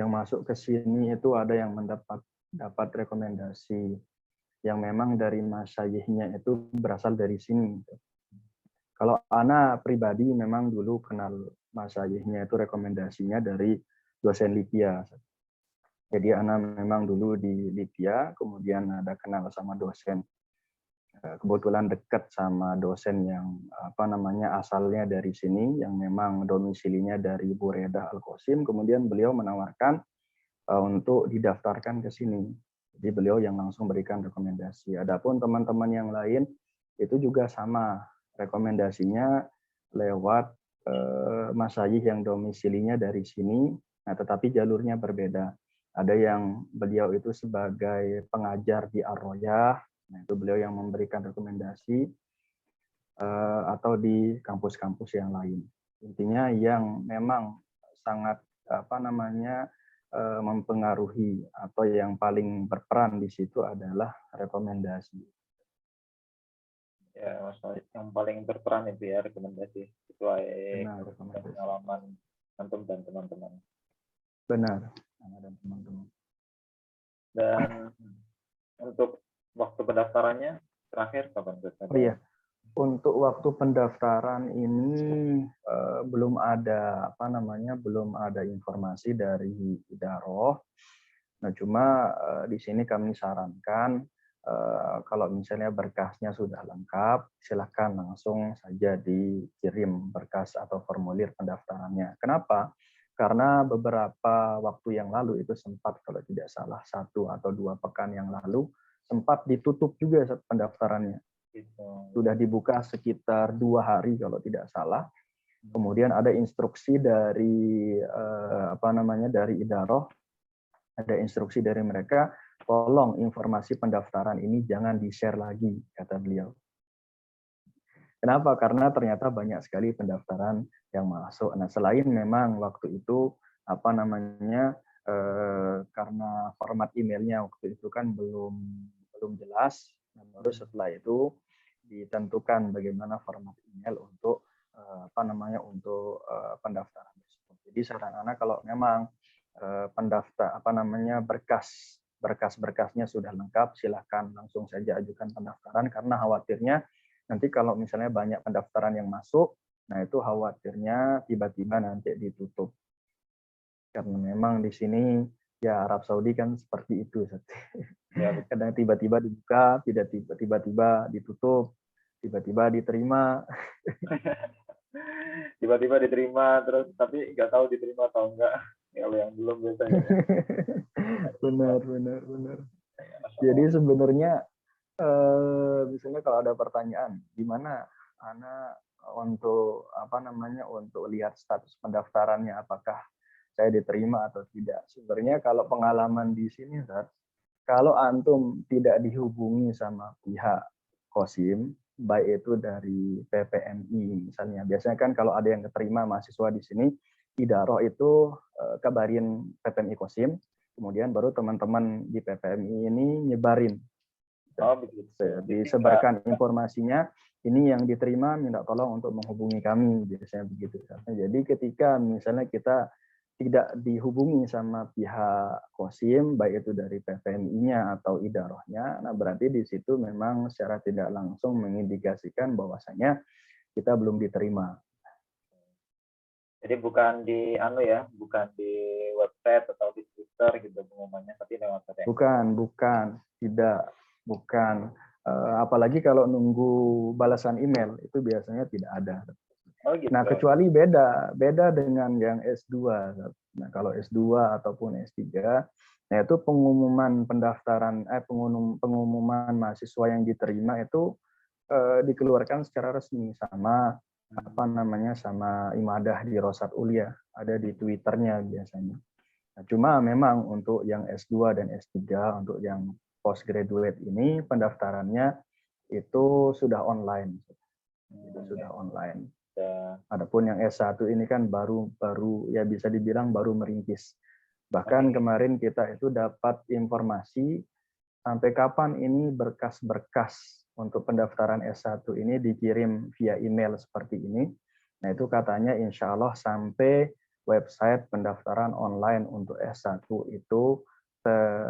masuk ke sini itu ada yang dapat rekomendasi yang memang dari masyayihnya itu berasal dari sini. Kalau Ana pribadi memang dulu kenal masyayihnya itu rekomendasinya dari dosen Libya. Jadi Ana memang dulu di Libya, kemudian ada kenal sama dosen. Kebetulan dekat sama dosen yang apa namanya asalnya dari sini, yang memang domisilinya dari Buredah Al-Qasim. Kemudian beliau menawarkan untuk didaftarkan ke sini. Jadi beliau yang langsung berikan rekomendasi. Adapun teman-teman yang lain itu juga sama, rekomendasinya lewat masyayikh yang domisilinya dari sini, nah tetapi jalurnya berbeda. Ada yang beliau itu sebagai pengajar di Ar-Royah, nah itu beliau yang memberikan rekomendasi, atau di kampus-kampus yang lain. Intinya yang memang sangat apa namanya mempengaruhi atau yang paling berperan di situ adalah rekomendasi. Ya, masalah yang paling berperan itu ya rekomendasi sesuai pengalaman antum dan teman-teman. Benar, dan teman-teman. Dan untuk waktu pendaftarannya terakhir kapan? Oh iya, untuk waktu pendaftaran ini belum ada belum ada informasi dari Idaroh. Nah, cuma di sini kami sarankan kalau misalnya berkasnya sudah lengkap, silakan langsung saja dikirim berkas atau formulir pendaftarannya. Kenapa? Karena beberapa waktu yang lalu itu sempat, kalau tidak salah 1 atau 2 pekan yang lalu, sempat ditutup juga pendaftarannya. Sudah dibuka sekitar 2 hari kalau tidak salah. Kemudian ada instruksi dari dari Idaroh, ada instruksi dari mereka, tolong informasi pendaftaran ini jangan di-share lagi, kata beliau. Kenapa? Karena ternyata banyak sekali pendaftaran yang masuk. Nah, selain memang waktu itu karena format emailnya waktu itu kan belum jelas. Nah, baru setelah itu ditentukan bagaimana format email untuk pendaftaran tersebut. Jadi saran Ana kalau memang berkas-berkasnya sudah lengkap, silahkan langsung saja ajukan pendaftaran, karena khawatirnya nanti kalau misalnya banyak pendaftaran yang masuk, nah itu khawatirnya tiba-tiba nanti ditutup. Karena memang di sini ya Arab Saudi kan seperti itu. Ya, kadang tiba-tiba dibuka, tidak tiba-tiba ditutup, tiba-tiba diterima. Tiba-tiba diterima terus tapi nggak tahu diterima atau enggak. Kalau yang belum biasanya. Benar. Jadi sebenarnya misalnya kalau ada pertanyaan, gimana Ana untuk untuk lihat status pendaftarannya, apakah saya diterima atau tidak? Sebenarnya kalau pengalaman di sini, kalau antum tidak dihubungi sama pihak Qasim, baik itu dari PPMI misalnya, biasanya kan kalau ada yang keterima mahasiswa di sini, Idaroh itu kabarin PPMI Qasim, kemudian baru teman-teman di PPMI ini nyebarin. Disebarkan informasinya, ini yang diterima minta tolong untuk menghubungi kami, biasanya begitu. Jadi ketika misalnya kita tidak dihubungi sama pihak Qasim, baik itu dari PPMI-nya atau Idarohnya, nah berarti di situ memang secara tidak langsung mengindikasikan bahwasanya kita belum diterima. Jadi bukan di bukan di website atau di Twitter gitu pengumumannya, tapi lewat PPMI. Bukan. Apalagi kalau nunggu balasan email, itu biasanya tidak ada. Oh gitu. Nah, kecuali beda dengan yang S2. Nah, kalau S2 ataupun S3, nah itu pengumuman pendaftaran pengumuman mahasiswa yang diterima itu dikeluarkan secara resmi sama sama Imadah di Rosat Ulia, ada di Twitternya biasanya. Nah, cuma memang untuk yang S2 dan S3 untuk yang postgraduate ini pendaftarannya itu sudah online. Itu sudah online. Adapun yang S1 ini kan baru ya bisa dibilang baru merintis. Bahkan kemarin kita itu dapat informasi sampai kapan ini berkas-berkas untuk pendaftaran S1 ini dikirim via email seperti ini. Nah itu katanya insya Allah sampai website pendaftaran online untuk S1 itu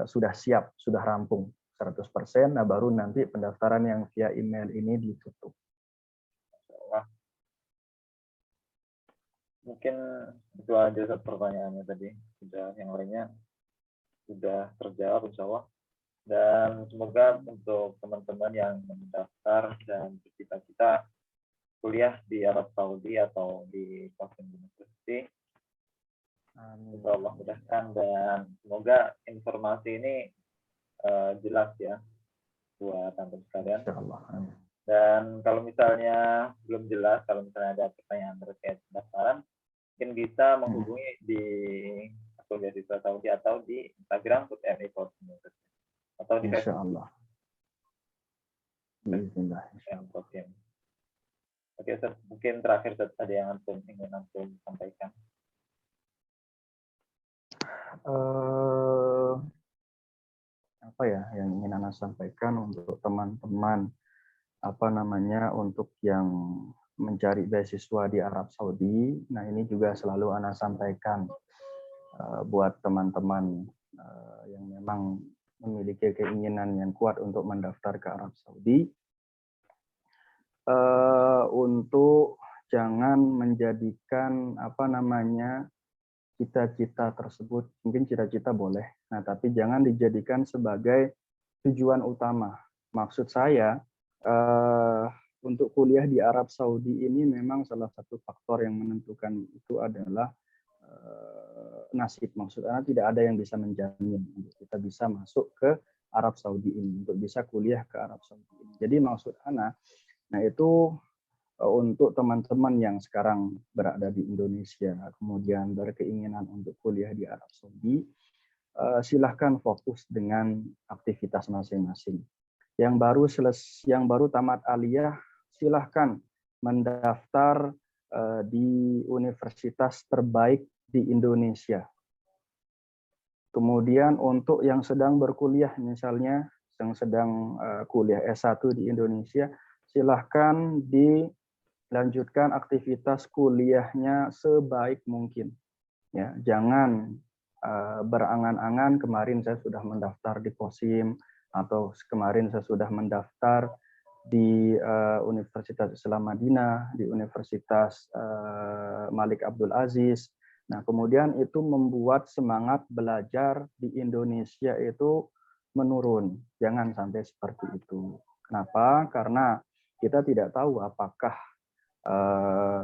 sudah siap, sudah rampung 100%. Nah baru nanti pendaftaran yang via email ini ditutup. Mungkin itu aja pertanyaannya tadi. Sudah yang lainnya sudah terjawab insya Allah. Dan semoga untuk teman-teman yang mendaftar dan bercita-cita kuliah di Arab Saudi atau di Qasim University, insya Allah mudahkan, dan semoga informasi ini jelas ya buat teman-teman sekalian. Dan kalau misalnya belum jelas, kalau misalnya ada pertanyaan terkait pendaftaran, mungkin bisa menghubungi di akun beasiswa Saudi atau di Instagram @MI Qasim atau di Facebook. Oke, mungkin terakhir ada yang ingin antum sampaikan. Apa ya yang ingin Ana sampaikan untuk teman-teman untuk yang mencari beasiswa di Arab Saudi. Nah ini juga selalu Ana sampaikan buat teman-teman yang memang memiliki keinginan yang kuat untuk mendaftar ke Arab Saudi, untuk jangan menjadikan cita-cita tersebut, mungkin cita-cita boleh, nah tapi jangan dijadikan sebagai tujuan utama. Maksud saya untuk kuliah di Arab Saudi ini memang salah satu faktor yang menentukan itu adalah nasib. Maksudnya tidak ada yang bisa menjamin untuk kita bisa masuk ke Arab Saudi ini, untuk bisa kuliah ke Arab Saudi ini. Jadi maksud Ana, nah itu untuk teman-teman yang sekarang berada di Indonesia, kemudian berkeinginan untuk kuliah di Arab Saudi, silahkan fokus dengan aktivitas masing-masing. Yang baru tamat aliyah, silahkan mendaftar di universitas terbaik di Indonesia. Kemudian untuk yang sedang berkuliah, misalnya yang sedang kuliah S1 di Indonesia, silahkan dilanjutkan aktivitas kuliahnya sebaik mungkin. Ya, jangan berangan-angan kemarin saya sudah mendaftar di Qasim, atau kemarin saya sudah mendaftar di Universitas Islam Madinah, di Universitas Malik Abdul Aziz. Nah, kemudian itu membuat semangat belajar di Indonesia itu menurun. Jangan sampai seperti itu. Kenapa? Karena kita tidak tahu apakah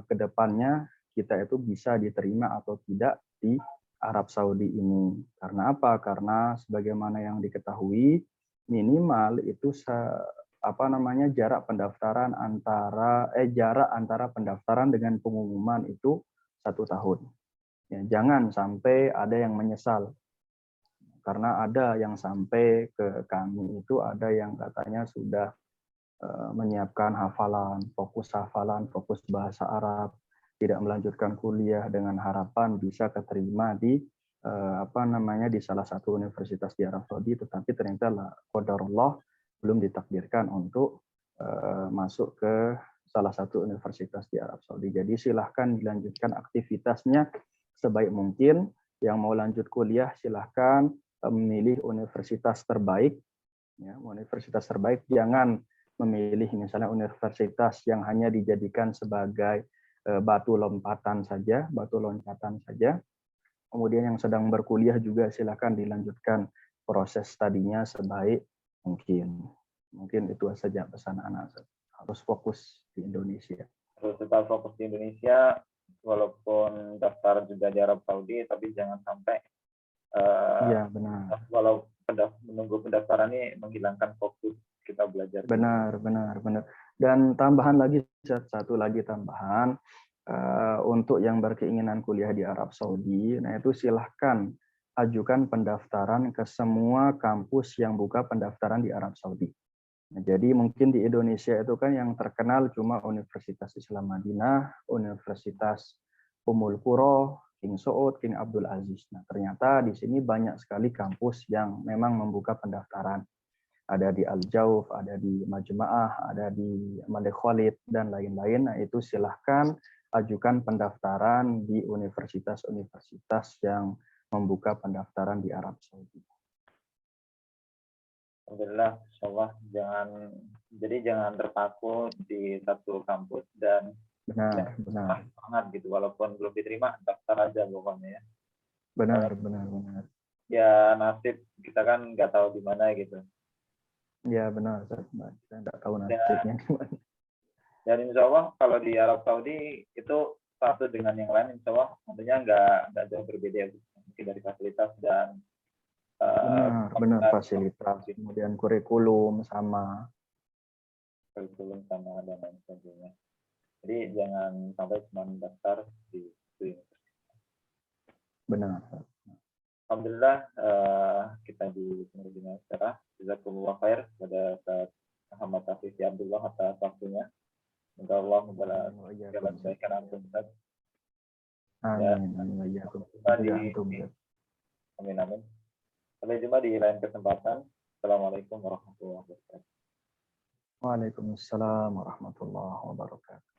ke depannya kita itu bisa diterima atau tidak di Arab Saudi ini. Karena apa? Karena sebagaimana yang diketahui, minimal itu jarak pendaftaran jarak antara pendaftaran dengan pengumuman itu 1 tahun. Ya, jangan sampai ada yang menyesal. Karena ada yang sampai ke kami itu ada yang katanya sudah menyiapkan hafalan, fokus bahasa Arab, tidak melanjutkan kuliah dengan harapan bisa keterima di di salah satu universitas di Arab Saudi, tetapi ternyata qadarullah belum ditakdirkan untuk masuk ke salah satu universitas di Arab Saudi. Jadi silahkan dilanjutkan aktivitasnya sebaik mungkin. Yang mau lanjut kuliah silahkan memilih universitas terbaik. Ya, universitas terbaik, jangan memilih misalnya universitas yang hanya dijadikan sebagai batu loncatan saja. Kemudian yang sedang berkuliah juga silakan dilanjutkan proses studinya sebaik mungkin. Mungkin itu saja pesan anak, harus fokus di Indonesia. Harus tetap fokus di Indonesia, walaupun daftar juga di Arab Saudi, tapi jangan sampai Iya, benar. walau menunggu pendaftaran ini menghilangkan fokus kita belajar. Benar. Dan tambahan lagi, satu lagi tambahan, untuk yang berkeinginan kuliah di Arab Saudi, nah itu silahkan ajukan pendaftaran ke semua kampus yang buka pendaftaran di Arab Saudi. Nah, jadi mungkin di Indonesia itu kan yang terkenal cuma Universitas Islam Madinah, Universitas Ummul Qura, King Saud, King Abdul Aziz. Nah, ternyata di sini banyak sekali kampus yang memang membuka pendaftaran. Ada di Al-Jauf, ada di Majma'ah, ada di Malik Khalid, dan lain-lain. Nah, itu silahkan ajukan pendaftaran di universitas-universitas yang membuka pendaftaran di Arab Saudi. Alhamdulillah, insyaallah jangan terpaku di satu kampus dan benar. Semangat gitu, walaupun belum diterima daftar aja pokoknya ya. Benar. Ya nasib kita kan nggak tahu di mana gitu. Ya benar, kita nggak tahu nasibnya gimana. Dan insya Allah kalau di Arab Saudi itu satu dengan yang lain, insya Allah tentunya nggak jauh berbeda mungkin dari fasilitas dan benar fasilitas, kemudian kurikulum sama dan lain sebagainya. Jadi jangan sampai cuma daftar di universitas. Benar. Alhamdulillah kita di penghujung acara. Jazakumullah khair kepada Ustaz Muhammad Hafiz Abdullah atas waktunya. Semoga Allah membalas segala kebaikan antum. Amin. Sampai jumpa di lain kesempatan. Assalamualaikum warahmatullahi wabarakatuh. Waalaikumsalam warahmatullahi wabarakatuh.